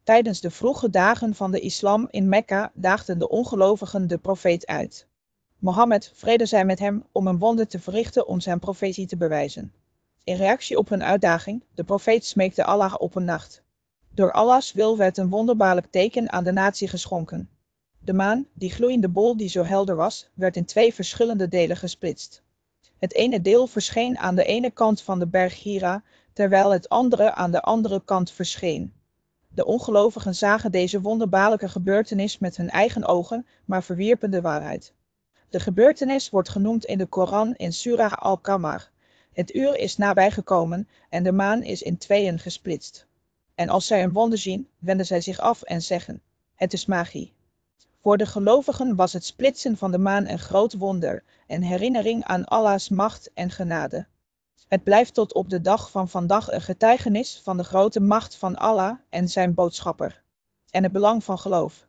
Tijdens de vroege dagen van de islam in Mekka daagden de ongelovigen de profeet uit. Mohammed, vrede zij met hem, om een wonder te verrichten om zijn profetie te bewijzen. In reactie op hun uitdaging, de profeet smeekte Allah op een nacht. Door Allahs wil werd een wonderbaarlijk teken aan de natie geschonken. De maan, die gloeiende bol die zo helder was, werd in 2 verschillende delen gesplitst. Het ene deel verscheen aan de ene kant van de berg Hira, terwijl het andere aan de andere kant verscheen. De ongelovigen zagen deze wonderbaarlijke gebeurtenis met hun eigen ogen, maar verwierpen de waarheid. De gebeurtenis wordt genoemd in de Koran in Surah Al-Qamar. Het uur is nabijgekomen en de maan is in 2 gesplitst. En als zij een wonder zien, wenden zij zich af en zeggen: het is magie. Voor de gelovigen was het splitsen van de maan een groot wonder, een herinnering aan Allahs macht en genade. Het blijft tot op de dag van vandaag een getuigenis van de grote macht van Allah en zijn boodschapper. En het belang van geloof.